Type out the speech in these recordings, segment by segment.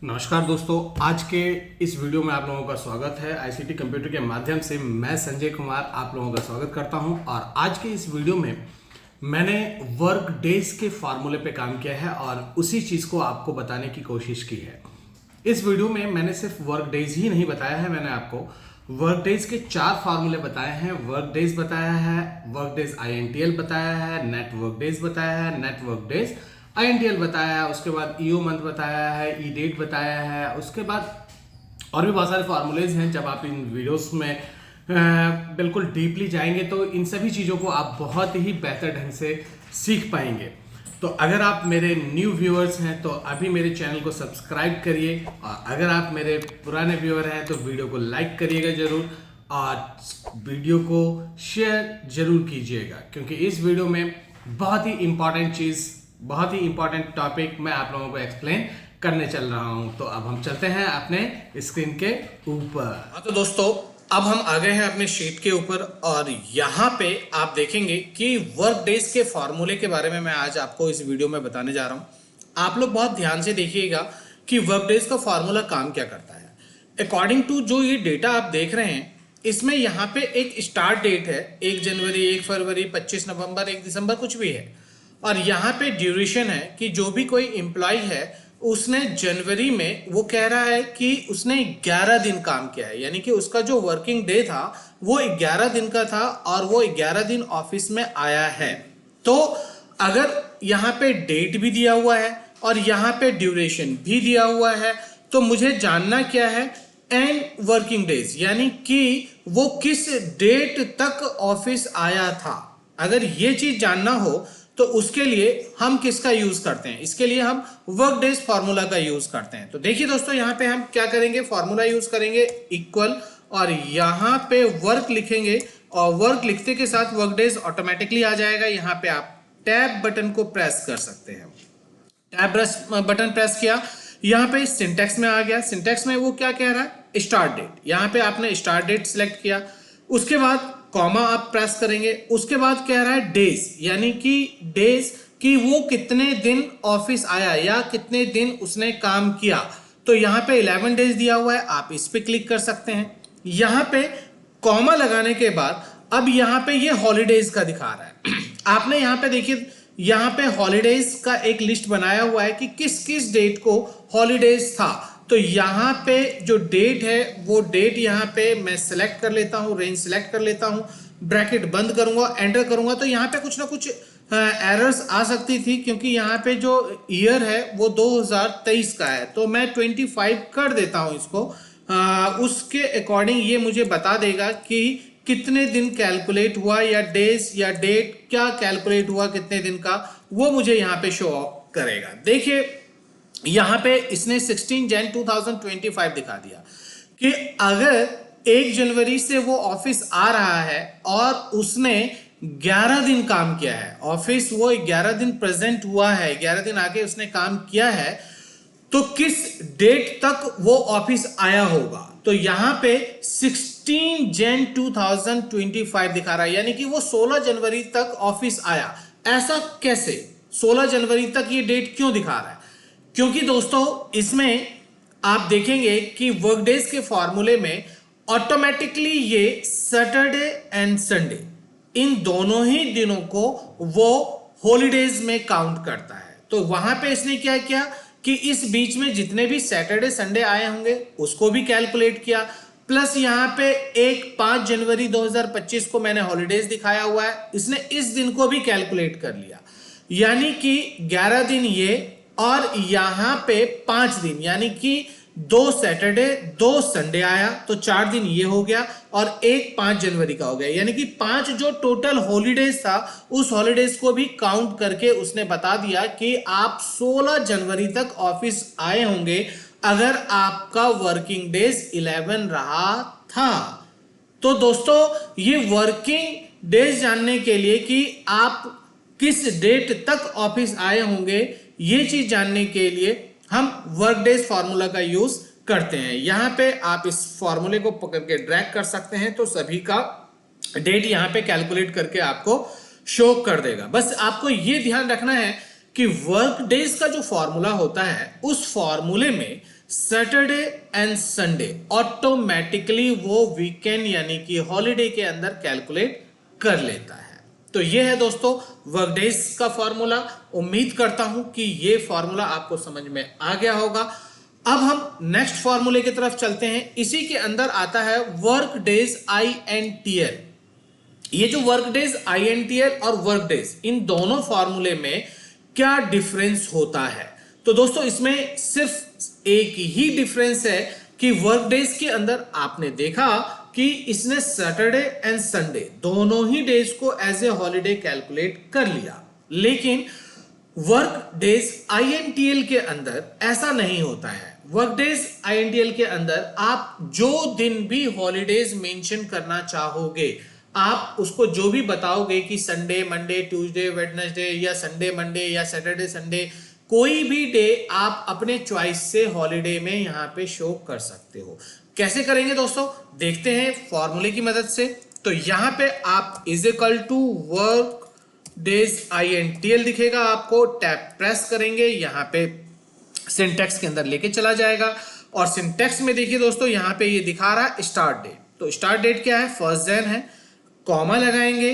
नमस्कार दोस्तों, आज के इस वीडियो में आप लोगों का स्वागत है। आईसीटी कंप्यूटर के माध्यम से मैं संजय कुमार आप लोगों का स्वागत करता हूं। और आज के इस वीडियो में मैंने वर्क डेज के फार्मूले पे काम किया है और उसी चीज़ को आपको बताने की कोशिश की है। इस वीडियो में मैंने सिर्फ वर्क डेज ही नहीं बताया है, मैंने आपको वर्क डेज के 4 फार्मूले बताए हैं। वर्क डेज बताया है, वर्क डेज INTL बताया है, नेट वर्क डेज बताया है, नेट वर्क डेज INTL बताया है, उसके बाद EO मंथ बताया है, ई डेट बताया है, उसके बाद और भी बहुत सारे फार्मूलेज हैं। जब आप इन वीडियोस में बिल्कुल डीपली जाएंगे तो इन सभी चीज़ों को आप बहुत ही बेहतर ढंग से सीख पाएंगे। तो अगर आप मेरे न्यू व्यूअर्स हैं तो अभी मेरे चैनल को सब्सक्राइब करिए, और अगर आप मेरे पुराने व्यूअर हैं तो वीडियो को लाइक करिएगा ज़रूर और वीडियो को शेयर ज़रूर कीजिएगा, क्योंकि इस वीडियो में बहुत ही इंपॉर्टेंट चीज़, बहुत ही इंपॉर्टेंट टॉपिक मैं आप लोगों को एक्सप्लेन करने चल रहा हूं। तो अब हम चलते हैं अपने स्क्रीन के ऊपर। तो दोस्तों, अब हम आ गए हैं अपने शीट के ऊपर और यहाँ पे आप देखेंगे कि वर्क डेज के फॉर्मूले के बारे में मैं आज आपको इस वीडियो में बताने जा रहा हूँ। आप लोग बहुत ध्यान से देखिएगा कि वर्क डेज का फॉर्मूला काम क्या करता है। अकॉर्डिंग टू जो ये डेटा आप देख रहे हैं, इसमें यहाँ पे एक स्टार्ट डेट है 1 जनवरी, 1 फरवरी, 25 नवंबर, 1 दिसंबर, कुछ भी है। और यहाँ पे ड्यूरेशन है कि जो भी कोई एम्प्लॉय है उसने जनवरी में, वो कह रहा है कि उसने 11 दिन काम किया है, यानी कि उसका जो वर्किंग डे था वो 11 दिन का था और वो 11 दिन ऑफिस में आया है। तो अगर यहाँ पे डेट भी दिया हुआ है और यहाँ पे ड्यूरेशन भी दिया हुआ है, तो मुझे जानना क्या है, एंड वर्किंग डेज, यानी कि वो किस डेट तक ऑफिस आया था। अगर ये चीज जानना हो तो उसके लिए हम किसका यूज करते हैं? इसके लिए हम वर्क डेज फार्मूला का यूज करते हैं। तो देखिए दोस्तों, यहाँ पे हम क्या करेंगे, फार्मूला यूज करेंगे इक्वल, और यहाँ पे वर्क लिखेंगे और वर्क लिखते के साथ वर्क डेज ऑटोमेटिकली आ जाएगा। यहाँ पे आप टैब बटन को प्रेस कर सकते हैं। टैब बटन प्रेस किया, यहाँ पे सिंटेक्स में आ गया। सिंटेक्स में वो क्या कह रहा है, स्टार्ट डेट। यहाँ पे आपने स्टार्ट डेट सिलेक्ट किया, उसके बाद कॉमा आप प्रेस करेंगे, उसके बाद कह रहा है डेज, यानी कि डेज कि वो कितने दिन ऑफिस आया या कितने दिन उसने काम किया। तो यहाँ पे 11 डेज दिया हुआ है, आप इस पे क्लिक कर सकते हैं। यहाँ पे कॉमा लगाने के बाद अब यहाँ पे ये हॉलीडेज का दिखा रहा है। आपने यहाँ पे देखिए, यहाँ पे हॉलीडेज का एक लिस्ट बनाया हुआ है कि किस किस डेट को हॉलीडेज था। तो यहाँ पे जो डेट है वो डेट यहाँ पे मैं सिलेक्ट कर लेता हूँ, रेंज सिलेक्ट कर लेता हूँ, ब्रैकेट बंद करूंगा, एंटर करूंगा। तो यहाँ पे कुछ ना कुछ एरर्स आ सकती थी, क्योंकि यहाँ पे जो ईयर है वो 2023 का है। तो मैं 25 कर देता हूँ इसको। उसके अकॉर्डिंग ये मुझे बता देगा कि कितने दिन कैलकुलेट हुआ, या डेज या डेट क्या कैलकुलेट हुआ कितने दिन का, वो मुझे यहाँ पे शो ऑफ करेगा। देखिए यहाँ पे इसने 16 जन 2025 दिखा दिया कि अगर 1 जनवरी से वो ऑफिस आ रहा है और उसने 11 दिन काम किया है, ऑफिस वो 11 दिन प्रेजेंट हुआ है, 11 दिन आके उसने काम किया है, तो किस डेट तक वो ऑफिस आया होगा। तो यहाँ पे 16 जन 2025 दिखा रहा है, यानी कि वो 16 जनवरी तक ऑफिस आया। ऐसा कैसे 16 जनवरी तक ये डेट क्यों दिखा रहा है? क्योंकि दोस्तों इसमें आप देखेंगे कि वर्क डेज के फॉर्मूले में ऑटोमेटिकली ये सैटरडे एंड संडे, इन दोनों ही दिनों को वो हॉलीडेज में काउंट करता है। तो वहां पे इसने क्या किया कि इस बीच में जितने भी सैटरडे संडे आए होंगे उसको भी कैलकुलेट किया, प्लस यहाँ पे एक 5 जनवरी 2025 को मैंने हॉलीडेज दिखाया हुआ है, इसने इस दिन को भी कैलकुलेट कर लिया। यानी कि 11 दिन ये और यहाँ पे 5 दिन, यानी कि 2 सैटरडे 2 संडे आया, तो 4 दिन ये हो गया और एक 5 जनवरी का हो गया। यानी कि 5 जो टोटल हॉलीडेज था उस हॉलीडेज को भी काउंट करके उसने बता दिया कि आप 16 जनवरी तक ऑफिस आए होंगे अगर आपका वर्किंग डेज 11 रहा था। तो दोस्तों ये वर्किंग डेज जानने के लिए कि आप किस डेट तक ऑफिस आए होंगे, ये चीज जानने के लिए हम वर्क डेज फार्मूला का यूज करते हैं। यहां पे आप इस फार्मूले को पकड़ के ड्रैग कर सकते हैं, तो सभी का डेट यहां पे कैलकुलेट करके आपको शो कर देगा। बस आपको ये ध्यान रखना है कि वर्क डेज का जो फॉर्मूला होता है उस फॉर्मूले में सैटरडे एंड संडे ऑटोमेटिकली वो वीकेंड यानी कि हॉलिडे के अंदर कैलकुलेट कर लेता है। तो ये है दोस्तों वर्क डेज का फॉर्मूला। उम्मीद करता हूं कि ये फॉर्मूला आपको समझ में आ गया होगा। अब हम नेक्स्ट फॉर्मूले की तरफ चलते हैं। इसी के अंदर आता है वर्क डेज INTL। ये जो वर्क डेज INTL और वर्क डेज, इन दोनों फॉर्मूले में क्या डिफरेंस होता है? तो दोस्तों इसमें सिर्फ एक ही डिफरेंस है कि वर्क डेज के अंदर आपने देखा कि इसने सैटरडे एंड संडे दोनों ही डेज को एज ए हॉलिडे कैलकुलेट कर लिया, लेकिन वर्क डेज INTL के अंदर ऐसा नहीं होता है। वर्क डेज INTL के अंदर आप जो दिन भी हॉलिडेज मेंशन करना चाहोगे, आप उसको जो भी बताओगे कि संडे, मंडे, ट्यूसडे, वेडनेसडे या संडे मंडे या सैटरडे संडे, कोई भी डे आप अपने चॉइस से हॉलिडे में यहां पे शो कर सकते हो। कैसे करेंगे दोस्तों, देखते हैं फॉर्मूले की मदद से। तो यहां पे आप is equal to work days INTL दिखेगा आपको, टैब प्रेस करेंगे, यहां पे सिंटैक्स के अंदर लेके चला जाएगा और सिंटैक्स में देखिए दोस्तों यहां पे ये दिखा रहा है स्टार्ट डेट। तो स्टार्ट डेट क्या है, 1 जैन है, कॉमा लगाएंगे।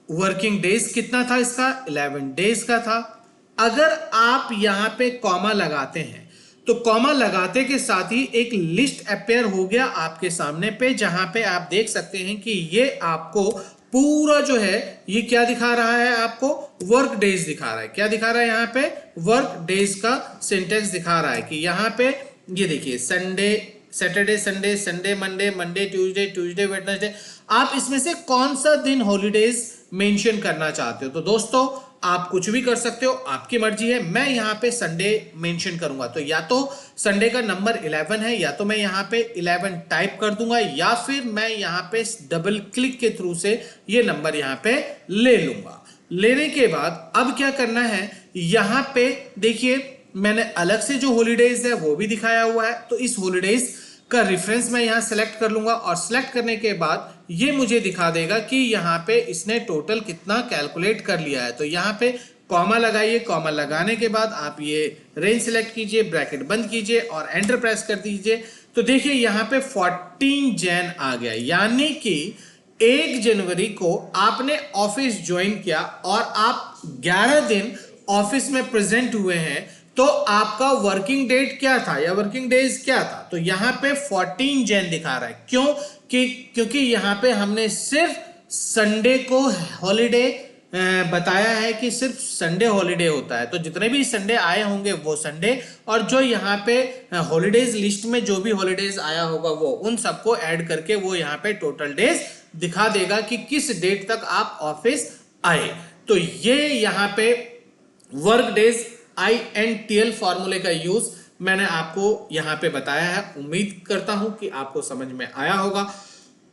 वर्किंग डेज कितना था इसका, 11 डेज का था। अगर आप यहां पे कॉमा लगाते हैं तो कॉमा लगाते के साथ ही एक लिस्ट अपेयर हो गया आपके सामने पे, जहां पे आप देख सकते हैं कि ये आपको पूरा जो है ये क्या दिखा रहा है, आपको वर्क डेज दिखा रहा है। क्या दिखा रहा है यहाँ पे, वर्क डेज का सिंटेक्स दिखा रहा है कि यहाँ पे ये देखिए Sunday, Saturday Sunday, Sunday Monday, Monday Tuesday, Tuesday Wednesday. आप इसमें से कौन सा दिन हॉलीडेज मेंशन करना चाहते हो? तो दोस्तों आप कुछ भी कर सकते हो, आपकी मर्जी है। मैं यहाँ पे संडे मेंशन करूंगा, तो या तो संडे का नंबर 11 है, या तो मैं यहाँ पे 11 टाइप कर दूंगा, या फिर मैं यहाँ पे डबल क्लिक के थ्रू से ये नंबर यहाँ पे ले लूंगा। लेने के बाद अब क्या करना है, यहाँ पे देखिए मैंने अलग से जो हॉलीडेज है वो भी दिखाया हुआ है। तो इस हॉलीडेज का रेफरेंस मैं यहाँ सेलेक्ट कर लूंगा और सेलेक्ट करने के बाद ये मुझे दिखा देगा कि यहाँ पे इसने टोटल कितना कैलकुलेट कर लिया है। तो यहाँ पे कॉमा लगाइए, कॉमा लगाने के बाद आप ये रेंज सेलेक्ट कीजिए, ब्रैकेट बंद कीजिए और एंटर प्रेस कर दीजिए। तो देखिए यहाँ पे 14 जैन आ गया, यानी कि 1 जनवरी को आपने ऑफिस ज्वाइन किया और आप 11 दिन ऑफिस में प्रेजेंट हुए हैं, तो आपका वर्किंग डेट क्या था या वर्किंग डेज क्या था? तो यहाँ पे 14 जैन दिखा रहा है। क्यों? क्योंकि यहाँ पे हमने सिर्फ संडे को हॉलिडे बताया है कि सिर्फ संडे हॉलिडे होता है। तो जितने भी संडे आए होंगे वो संडे, और जो यहाँ पे हॉलिडेज लिस्ट में जो भी हॉलिडेज आया होगा वो उन सबको ऐड करके वो यहाँ पे टोटल डेज दिखा देगा कि किस डेट तक आप ऑफिस आए। तो ये यहाँ पे वर्क डेज INTL फॉर्मूले का यूज मैंने आपको यहां पे बताया है। उम्मीद करता हूं कि आपको समझ में आया होगा।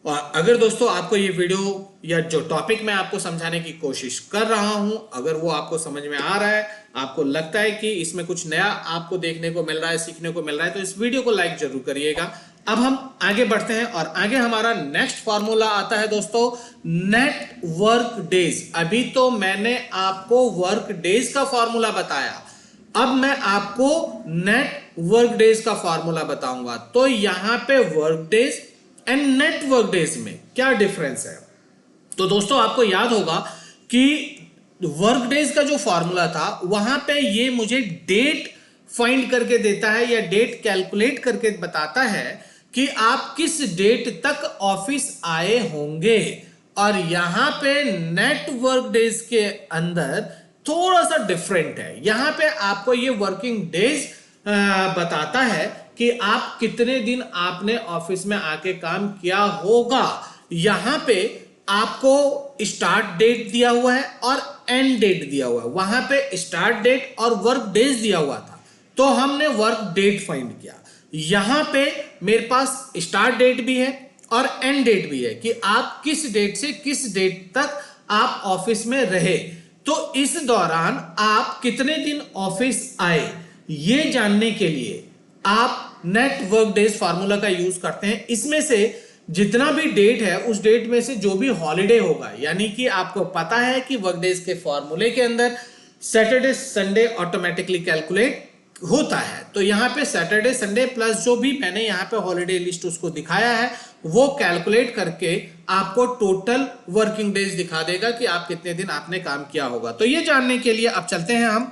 और अगर दोस्तों आपको ये वीडियो या जो टॉपिक मैं आपको समझाने की कोशिश कर रहा हूं, अगर वो आपको समझ में आ रहा है, आपको लगता है कि इसमें कुछ नया आपको देखने को मिल रहा है, सीखने को मिल रहा है, तो इस वीडियो को लाइक जरूर करिएगा। अब हम आगे बढ़ते हैं और आगे हमारा नेक्स्ट फॉर्मूला आता है दोस्तों नेट वर्क डेज। अभी तो मैंने आपको वर्क डेज का फॉर्मूला बताया, अब मैं आपको नेट वर्क डेज का फॉर्मूला बताऊंगा। तो यहां पे work days and net work days में क्या डिफरेंस है? तो दोस्तों आपको याद होगा कि वर्क डेज का जो फॉर्मूला था वहां पे ये मुझे डेट फाइंड करके देता है या डेट कैलकुलेट करके बताता है कि आप किस डेट तक ऑफिस आए होंगे। और यहां पे नेट वर्क डेज के अंदर थोड़ा सा डिफरेंट है। यहां पे आपको ये वर्किंग डेज बताता है कि आप कितने दिन आपने ऑफिस में आके काम किया होगा। यहां पे आपको स्टार्ट डेट दिया हुआ है और एंड डेट दिया हुआ है। वहां पे स्टार्ट डेट और वर्क डेज दिया हुआ था, तो हमने वर्क डेट फाइंड किया। यहां पे मेरे पास स्टार्ट डेट भी है और एंड डेट भी है कि आप किस डेट से किस डेट तक आप ऑफिस में रहे। तो इस दौरान आप कितने दिन ऑफिस आए, ये जानने के लिए आप नेट वर्क डेज फार्मूला का यूज करते हैं। इसमें से जितना भी डेट है उस डेट में से जो भी हॉलिडे होगा, यानी कि आपको पता है कि वर्क डेज के फॉर्मूले के अंदर सैटरडे संडे ऑटोमेटिकली कैलकुलेट होता है। तो यहाँ पे सैटरडे संडे प्लस जो भी मैंने यहाँ पे हॉलीडे लिस्ट उसको दिखाया है वो कैलकुलेट करके आपको टोटल वर्किंग डेज दिखा देगा कि आप कितने दिन आपने काम किया होगा। तो ये जानने के लिए अब चलते हैं हम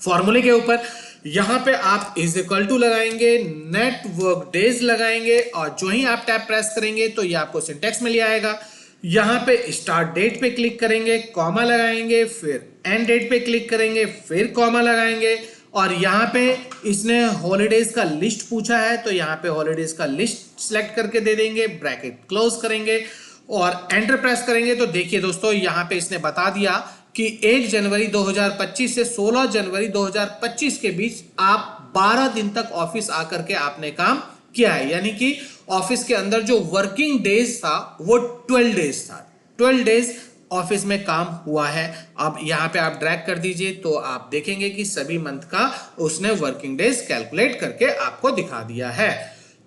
फॉर्मूले के ऊपर। यहां पे आप इज इक्वल टू लगाएंगे, नेट वर्क डेज लगाएंगे और जो ही आप टैब प्रेस करेंगे तो ये आपको सिंटेक्स में ले आएगा। यहां पे स्टार्ट डेट पे क्लिक करेंगे, कॉमा लगाएंगे, फिर एंड डेट पे क्लिक करेंगे, फिर कॉमा लगाएंगे और यहां पे इसने हॉलीडेज का लिस्ट पूछा है तो यहां पे हॉलीडेज का लिस्ट सिलेक्ट करके दे देंगे, ब्रैकेट क्लोज करेंगे और एंटर प्रेस करेंगे। तो देखिए दोस्तों यहां पे इसने बता दिया कि 1 जनवरी 2025 से 16 जनवरी 2025 के बीच आप 12 दिन तक ऑफिस आकर के आपने काम किया है, यानी कि ऑफिस के अंदर जो वर्किंग डेज था वो 12 डेज था। 12 डेज ऑफिस में काम हुआ है। अब यहां पे आप ड्रैग कर दीजिए तो आप देखेंगे कि सभी मंथ का उसने वर्किंग डेज कैलकुलेट करके आपको दिखा दिया है।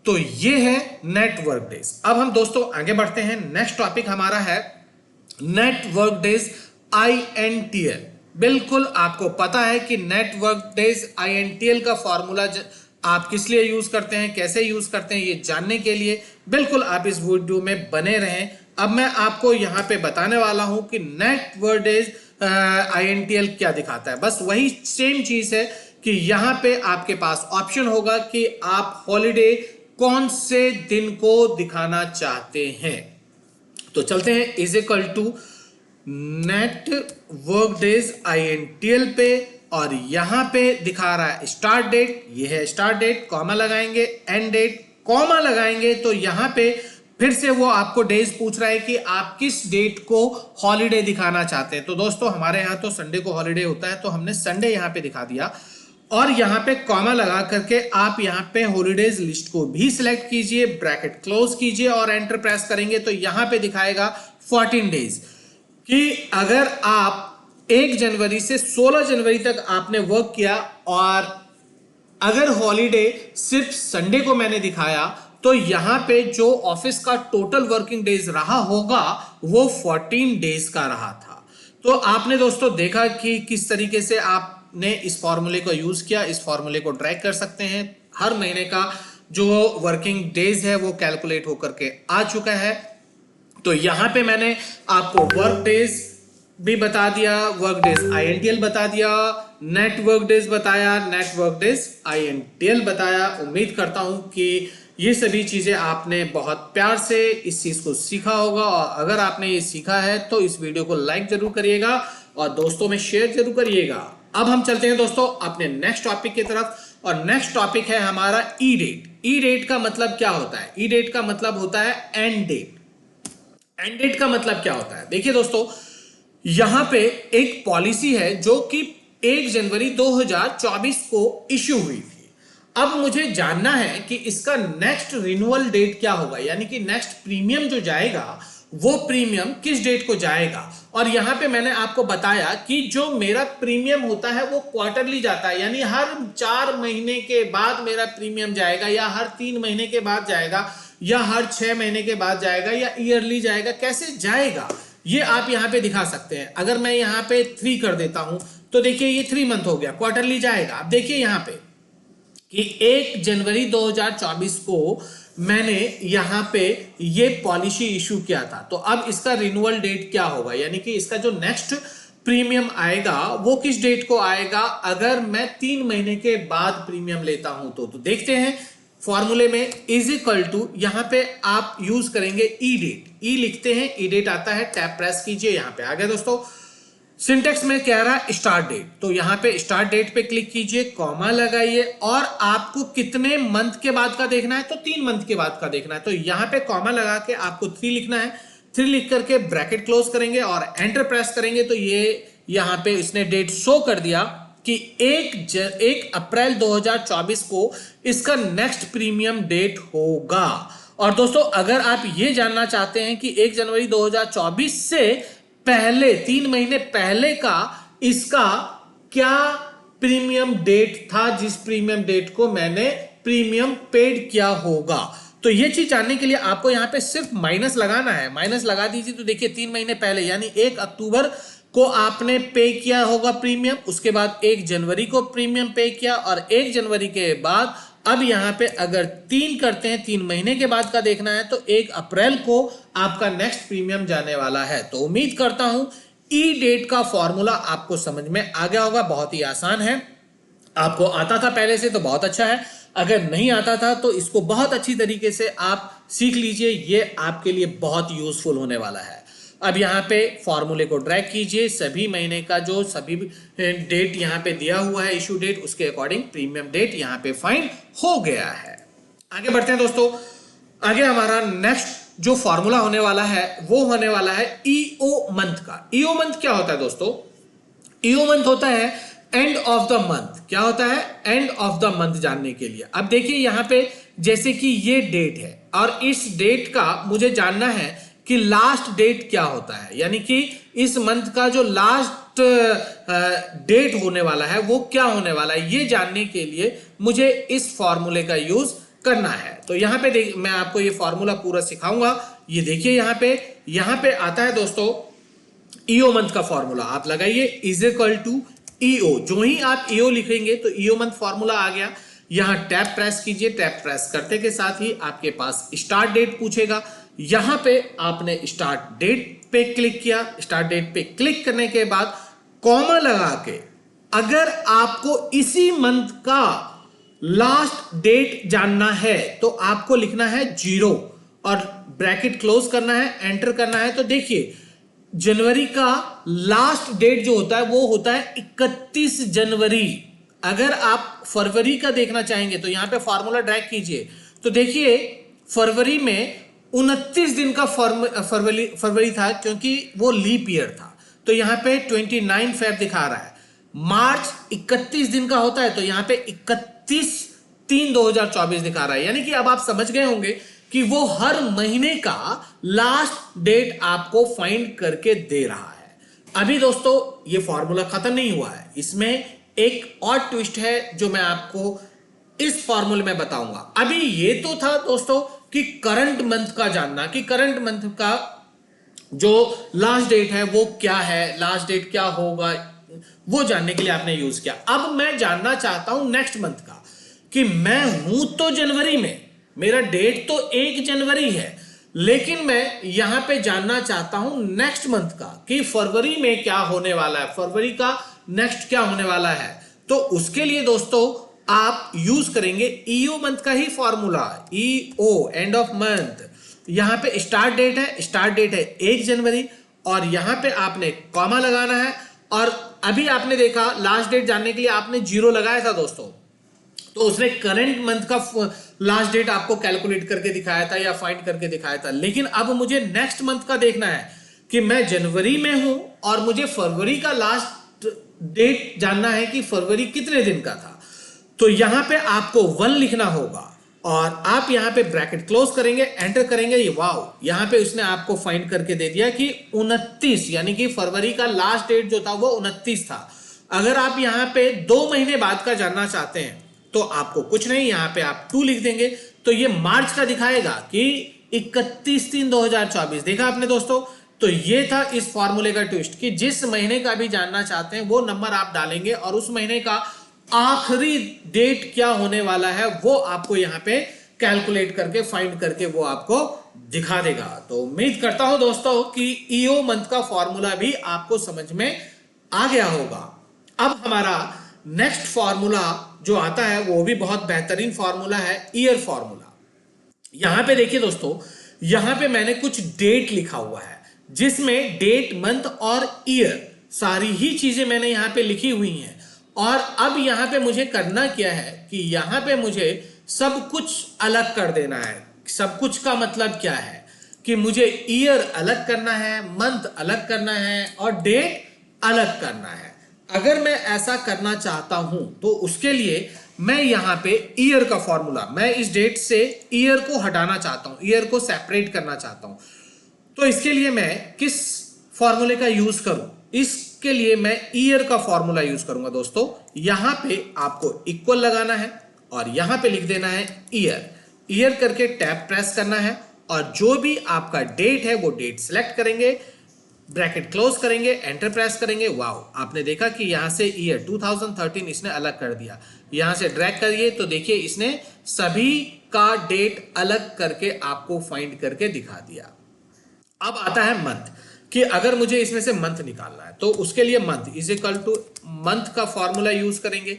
तो ये है नेट वर्क डेज। अब हम दोस्तों आगे बढ़ते हैं। नेक्स्ट टॉपिक हमारा है नेट वर्क डेज INTL। बिल्कुल आपको पता है कि नेट वर्क डेज INTL का फॉर्मूला आप किस लिए यूज करते हैं, कैसे यूज करते हैं, ये जानने के लिए बिल्कुल आप इस वीडियो में बने रहें। अब मैं आपको यहां पे बताने वाला हूं कि नेट वर्क डेज INTL क्या दिखाता है। बस वही सेम चीज है कि यहां पे आपके पास ऑप्शन होगा कि आप हॉलीडे कौन से दिन को दिखाना चाहते हैं। तो चलते हैं is equal to net work days INTL पे और यहां पे दिखा रहा है स्टार्ट डेट, ये है स्टार्ट डेट, कॉमा लगाएंगे, एंड डेट, कॉमा लगाएंगे तो यहां पे फिर से वो आपको डेज पूछ रहा है कि आप किस डेट को हॉलीडे दिखाना चाहते हैं। तो दोस्तों हमारे यहां तो संडे को हॉलीडे होता है तो हमने संडे यहां पे दिखा दिया और यहां पे कॉमा लगा करके आप यहां पे हॉलीडेज लिस्ट को भी सिलेक्ट कीजिए, ब्रैकेट क्लोज कीजिए और एंटर प्रेस करेंगे तो यहां पे दिखाएगा 14 डेज कि अगर आप 1 जनवरी से 16 जनवरी तक आपने वर्क किया और अगर हॉलीडे सिर्फ संडे को मैंने दिखाया तो यहां पे जो ऑफिस का टोटल वर्किंग डेज रहा होगा वो 14 डेज का रहा था। तो आपने दोस्तों देखा कि किस तरीके से आपने इस फॉर्मूले को यूज किया। इस फॉर्मूले को ड्रैग कर सकते हैं। हर महीने का जो वर्किंग डेज है वो कैलकुलेट होकर के आ चुका है। तो यहां पे मैंने आपको वर्क डेज भी बता दिया, वर्क डेज INTL बता दिया, नेट वर्क डेज बताया, नेट वर्क डेज INTL बताया। उम्मीद करता हूं कि ये सभी चीजें आपने बहुत प्यार से इस चीज को सीखा होगा और अगर आपने ये सीखा है तो इस वीडियो को लाइक जरूर करिएगा और दोस्तों में शेयर जरूर करिएगा। अब हम चलते हैं दोस्तों अपने नेक्स्ट टॉपिक की तरफ और नेक्स्ट टॉपिक है हमारा ई डेट। ई डेट का मतलब क्या होता है? ई डेट का मतलब होता है एंड डेट। एंड डेट का मतलब क्या होता है? देखिए दोस्तों यहां पे एक पॉलिसी है जो कि 1 जनवरी 2024 को इश्यू हुई थी। अब मुझे जानना है कि इसका नेक्स्ट रिन्यूअल डेट क्या होगा, यानी कि नेक्स्ट प्रीमियम जो जाएगा वो प्रीमियम किस डेट को जाएगा। और यहां पे मैंने आपको बताया कि जो मेरा प्रीमियम होता है वो क्वार्टरली जाता है, यानी हर 4 महीने के बाद मेरा प्रीमियम जाएगा या हर 3 महीने के बाद जाएगा या हर 6 महीने के बाद जाएगा या ईयरली जाएगा, कैसे जाएगा ये आप यहां पे दिखा सकते हैं। अगर मैं यहां पे 3 कर देता हूं तो देखिए ये 3 मंथ हो गया, क्वार्टरली जाएगा। अब देखिए यहां पे कि 1 जनवरी 2024 को मैंने यहां पे ये पॉलिसी इशू किया था। तो अब इसका रिन्यूअल डेट क्या होगा, यानी कि इसका जो नेक्स्ट प्रीमियम आएगा वो किस डेट को आएगा अगर मैं 3 महीने के बाद प्रीमियम लेता हूं तो देखते हैं फॉर्मूले में इज इक्वल टू यहां पे आप यूज करेंगे ई डेट। ई लिखते हैं, ई डेट आता है, टैब प्रेस कीजिए, यहां पे आ गया दोस्तों। सिंटेक्स में कह रहा है स्टार्ट डेट, तो यहां पे स्टार्ट डेट पे क्लिक कीजिए, कॉमा लगाइए और आपको कितने मंथ के बाद का देखना है तो 3 मंथ के बाद का देखना है। तो यहां पे कॉमा लगा के आपको 3 लिखना है। 3 लिख करके ब्रैकेट क्लोज करेंगे और एंटर प्रेस करेंगे तो ये यहां पे इसने डेट शो कर दिया कि 1 अप्रैल 2024 को इसका नेक्स्ट प्रीमियम डेट होगा। और दोस्तों अगर आप ये जानना चाहते हैं कि 1 जनवरी 2024 से पहले 3 महीने पहले का इसका क्या प्रीमियम डेट था, जिस प्रीमियम डेट को मैंने प्रीमियम पेड किया होगा, तो ये चीज जानने के लिए आपको यहां पे सिर्फ माइनस लगाना है। माइनस लगा दीजिए तो देखिए 3 महीने पहले यानी 1 अक्टूबर को आपने पे किया होगा प्रीमियम, उसके बाद 1 जनवरी को प्रीमियम पे किया, और 1 जनवरी के बाद अब यहां पे अगर 3 करते हैं, 3 महीने के बाद का देखना है, तो 1 अप्रैल को आपका नेक्स्ट प्रीमियम जाने वाला है। तो उम्मीद करता हूं ई डेट का फॉर्मूला आपको समझ में आ गया होगा। बहुत ही आसान है, आपको आता था पहले से तो बहुत अच्छा है, अगर नहीं आता था तो इसको बहुत अच्छी तरीके से आप सीख लीजिए, ये आपके लिए बहुत यूजफुल होने वाला है। अब यहाँ पे फॉर्मूले को ड्रैग कीजिए, सभी महीने का जो सभी डेट यहाँ पे दिया हुआ है इशू डेट, उसके अकॉर्डिंग प्रीमियम डेट यहाँ पे फाइंड हो गया है। आगे बढ़ते हैं दोस्तों, आगे हमारा नेक्स्ट जो फॉर्मूला होने वाला है वो होने वाला है ईओ मंथ का। ईओ मंथ क्या होता है दोस्तों? ईओ मंथ होता है एंड ऑफ द मंथ। क्या होता है? एंड ऑफ द मंथ जानने के लिए अब देखिए यहाँ पे जैसे कि ये डेट है और इस डेट का मुझे जानना है कि लास्ट डेट क्या होता है, यानी कि इस मंथ का जो लास्ट डेट होने वाला है वो क्या होने वाला है, ये जानने के लिए मुझे इस फॉर्मूले का यूज करना है। तो यहाँ पे देख, मैं आपको ये फॉर्मूला पूरा सिखाऊंगा। ये देखिए यहाँ पे आता है दोस्तों ईओ मंथ का फॉर्मूला। आप लगाइए इज इक्वल टू ईओ। जो ही आप ईओ लिखेंगे तो ईओ मंथ फॉर्मूला आ गया। यहां टैब प्रेस कीजिए, टैब प्रेस करते के साथ ही आपके पास स्टार्ट डेट पूछेगा। यहां पे आपने स्टार्ट डेट पे क्लिक किया। स्टार्ट डेट पे क्लिक करने के बाद कॉमा लगा के अगर आपको इसी मंथ का लास्ट डेट जानना है तो आपको लिखना है 0 और ब्रैकेट क्लोज करना है, एंटर करना है। तो देखिए जनवरी का लास्ट डेट जो होता है वो होता है 31 जनवरी। अगर आप फरवरी का देखना चाहेंगे तो यहां पे फॉर्मूला ड्रैग कीजिए, तो देखिए फरवरी में 29 दिन का फरवरी था क्योंकि वो लीप ईयर था, तो यहां पे 29 फेब दिखा रहा है। मार्च 31 दिन का होता है तो यहां पे 31/3/2024 दिखा रहा है। यानी कि अब आप समझ गए होंगे कि वो हर महीने का लास्ट डेट आपको फाइंड करके दे रहा है। अभी दोस्तों ये फॉर्मूला खत्म नहीं हुआ है, इसमें एक और ट्विस्ट है जो मैं आपको इस फॉर्मूले में बताऊंगा। अभी ये तो था दोस्तों कि करंट मंथ का जानना, कि करंट मंथ का जो लास्ट डेट है वो क्या है, लास्ट डेट क्या होगा, वो जानने के लिए आपने यूज किया। अब मैं जानना चाहता हूं नेक्स्ट मंथ का, कि मैं हूं तो जनवरी में, मेरा डेट तो 1 जनवरी है, लेकिन मैं यहां पे जानना चाहता हूं नेक्स्ट मंथ का कि फरवरी में क्या होने वाला है, फरवरी का नेक्स्ट क्या होने वाला है। तो उसके लिए दोस्तों आप यूज करेंगे ईओ मंथ का ही formula, E O end of month. यहां पे स्टार्ट डेट है, स्टार्ट डेट है 1 जनवरी और यहां पे आपने कॉमा लगाना है। और अभी आपने देखा लास्ट डेट जानने के लिए आपने 0 लगाया था दोस्तों, तो उसने करंट मंथ का लास्ट डेट आपको कैलकुलेट करके दिखाया था या फाइंड करके दिखाया था। लेकिन अब मुझे नेक्स्ट मंथ का देखना है कि मैं जनवरी में हूं और मुझे फरवरी का लास्ट डेट जानना है कि फरवरी कितने दिन का था। तो यहां पे आपको 1 लिखना होगा और आप यहां पे ब्रैकेट क्लोज करेंगे, एंटर करेंगे। ये वाओ, यहां पे उसने आपको फाइंड करके दे दिया कि 29, यानी कि फरवरी का लास्ट डेट जो था वो 29 था। अगर आप यहां पे 2 महीने बाद का जानना चाहते हैं तो आपको कुछ नहीं, यहां पे आप 2 लिख देंगे तो ये मार्च का दिखाएगा कि 31/3/2024। देखा आपने दोस्तों? तो ये था इस फॉर्मूले का ट्विस्ट कि जिस महीने का भी जानना चाहते हैं वो नंबर आप डालेंगे और उस महीने का आखिरी डेट क्या होने वाला है वो आपको यहां पे कैलकुलेट करके फाइंड करके वो आपको दिखा देगा। तो उम्मीद करता हूं दोस्तों कि ईओ मंथ का फॉर्मूला भी आपको समझ में आ गया होगा। अब हमारा नेक्स्ट फॉर्मूला जो आता है वो भी बहुत बेहतरीन फॉर्मूला है, ईयर फॉर्मूला। यहां पे देखिए दोस्तों, यहां पे मैंने कुछ डेट लिखा हुआ है जिसमें डेट, मंथ और ईयर सारी ही चीजें मैंने यहां पे लिखी हुई हैं। और अब यहां पे मुझे करना क्या है कि यहां पे मुझे सब कुछ अलग कर देना है। सब कुछ का मतलब क्या है कि मुझे ईयर अलग करना है, मंथ अलग करना है और डेट अलग करना है। अगर मैं ऐसा करना चाहता हूं तो उसके लिए मैं यहां पे ईयर का फॉर्मूला, मैं इस डेट से ईयर को हटाना चाहता हूं, ईयर को सेपरेट करना चाहता हूं। तो इसके लिए मैं किस फॉर्मूले का यूज करूं? इसके लिए मैं ईयर का फॉर्मूला यूज करूंगा दोस्तों। यहां पे आपको इक्वल लगाना है और यहां पे लिख देना है ईयर। ईयर करके टैब प्रेस करना है और जो भी आपका डेट है वो डेट सिलेक्ट करेंगे, ब्रैकेट क्लोज करेंगे, एंटर प्रेस करेंगे। वाओ, आपने देखा कि यहां से ईयर 2013 इसने अलग कर दिया। यहां से ड्रैग करिए तो देखिए इसने सभी का डेट अलग करके आपको फाइंड करके दिखा दिया। अब आता है मंथ, कि अगर मुझे इसमें से मंथ निकालना है तो उसके लिए month is equal two month का फॉर्मूला यूज करेंगे,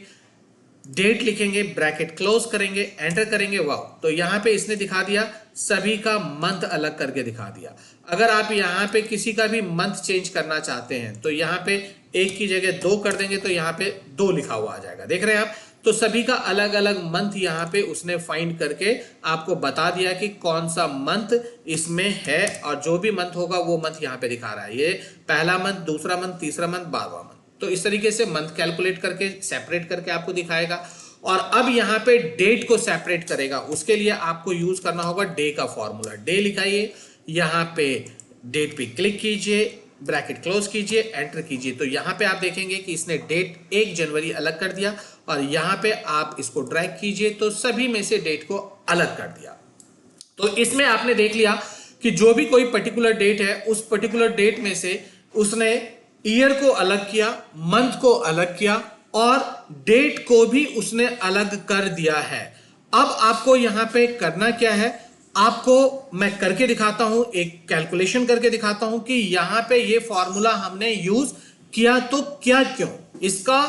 डेट लिखेंगे, ब्रैकेट क्लोज करेंगे, एंटर करेंगे। वाओ, तो यहां पे इसने दिखा दिया, सभी का मंथ अलग करके दिखा दिया। अगर आप यहां पे किसी का भी मंथ चेंज करना चाहते हैं तो यहां पे एक की जगह 2 कर देंगे तो यहां पे 2 लिखा हुआ आ जाएगा, देख रहे हैं आप। तो सभी का अलग अलग मंथ यहां पे उसने फाइंड करके आपको बता दिया कि कौन सा मंथ इसमें है, और जो भी मंथ होगा वो मंथ यहां पे दिखा रहा है। ये पहला मंथ, दूसरा मंथ, तीसरा मंथ, 12वां मंथ। तो इस तरीके से मंथ कैलकुलेट करके सेपरेट करके आपको दिखाएगा। और अब यहां पे डेट को सेपरेट करेगा, उसके लिए आपको यूज करना होगा डे का फॉर्मूला। डे लिखाइए, यहां पे डेट पे क्लिक कीजिए, ब्रैकेट क्लोज कीजिए, एंटर कीजिए। तो यहां पे आप देखेंगे कि इसने डेट 1 जनवरी अलग कर दिया, और यहां पे आप इसको ड्रैग कीजिए तो सभी में से डेट को अलग कर दिया। तो इसमें आपने देख लिया कि जो भी कोई पर्टिकुलर डेट है, उस पर्टिकुलर डेट में से उसने ईयर को अलग किया, मंथ को अलग किया, और डेट को भी उसने अलग कर दिया है। अब आपको यहां पे करना क्या है, आपको मैं करके दिखाता हूं, एक कैलकुलेशन करके दिखाता हूं कि यहां पे ये फॉर्मूला हमने यूज किया तो क्या, क्यों, इसका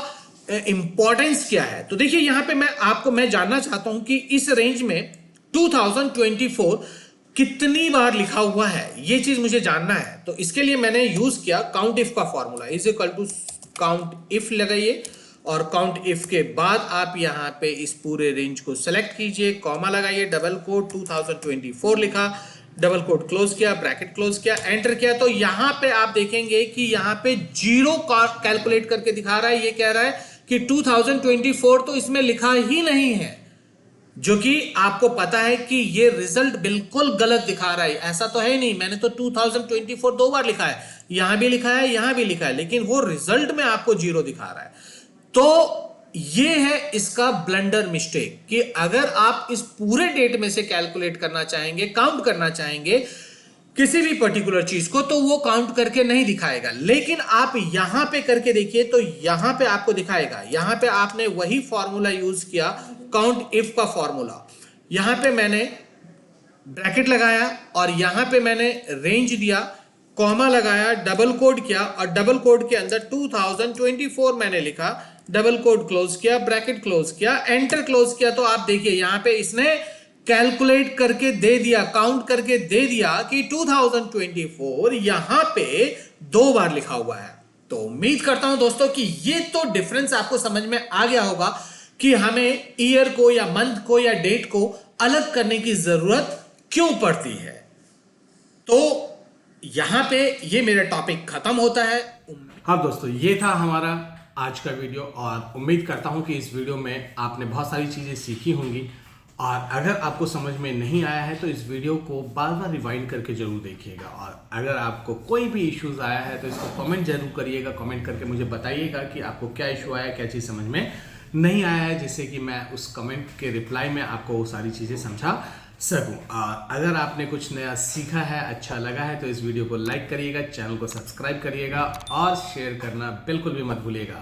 इंपॉर्टेंस क्या है। तो देखिए यहां पे मैं जानना चाहता हूं कि इस रेंज में 2024 कितनी बार लिखा हुआ है, ये चीज मुझे जानना है। तो इसके लिए मैंने यूज किया काउंट इफ का फॉर्मूला, is equal to count if लगाइए, और काउंट इफ के बाद आप यहां पे इस पूरे रेंज को सेलेक्ट कीजिए, कॉमा लगाइए, डबल कोट 2024 लिखा, डबल कोट क्लोज किया, ब्रैकेट क्लोज किया, एंटर किया। तो यहां पे आप देखेंगे कि यहां पे 0 कैलकुलेट करके दिखा रहा है। ये कह रहा है कि 2024 तो इसमें लिखा ही नहीं है, जो कि आपको पता है कि ये रिजल्ट बिल्कुल गलत दिखा रहा है। ऐसा तो है नहीं, मैंने तो 2024 2 बार लिखा है, यहां भी लिखा है, यहां भी लिखा है, लेकिन वो रिजल्ट में आपको 0 दिखा रहा है। तो ये है इसका ब्लंडर मिस्टेक, कि अगर आप इस पूरे डेट में से कैलकुलेट करना चाहेंगे, काउंट करना चाहेंगे किसी भी पर्टिकुलर चीज को, तो वो काउंट करके नहीं दिखाएगा। लेकिन आप यहां पे करके देखिए तो यहां पे आपको दिखाएगा। यहां पे आपने वही फॉर्मूला यूज किया, काउंट इफ का फॉर्मूला। यहां पे मैंने ब्रैकेट लगाया, और यहां पे मैंने रेंज दिया, कॉमा लगाया, डबल कोड किया, और डबल कोड के अंदर 2024 मैंने लिखा, डबल कोड क्लोज किया, ब्रैकेट क्लोज किया, एंटर क्लोज किया। तो आप देखिए यहां पे इसने कैलकुलेट करके दे दिया, काउंट करके दे दिया कि 2024 यहां पे 2 बार लिखा हुआ है। तो उम्मीद करता हूं दोस्तों कि ये तो डिफरेंस आपको समझ में आ गया होगा कि हमें ईयर को या मंथ को या डेट को अलग करने की जरूरत क्यों पड़ती है। तो यहां पे ये मेरा टॉपिक खत्म होता है। हाँ दोस्तों, ये था हमारा आज का वीडियो, और उम्मीद करता हूं कि इस वीडियो में आपने बहुत सारी चीजें सीखी होंगी। और अगर आपको समझ में नहीं आया है तो इस वीडियो को बार बार रिवाइंड करके जरूर देखिएगा। और अगर आपको कोई भी इश्यूज आया है तो इसको कमेंट जरूर करिएगा, कमेंट करके मुझे बताइएगा कि आपको क्या इशू आया, क्या चीज़ समझ में नहीं आया है, जिससे कि मैं उस कमेंट के रिप्लाई में आपको वो सारी चीज़ें समझा सकूं। और अगर आपने कुछ नया सीखा है, अच्छा लगा है, तो इस वीडियो को लाइक करिएगा, चैनल को सब्सक्राइब करिएगा, और शेयर करना बिल्कुल भी मत भूलिएगा।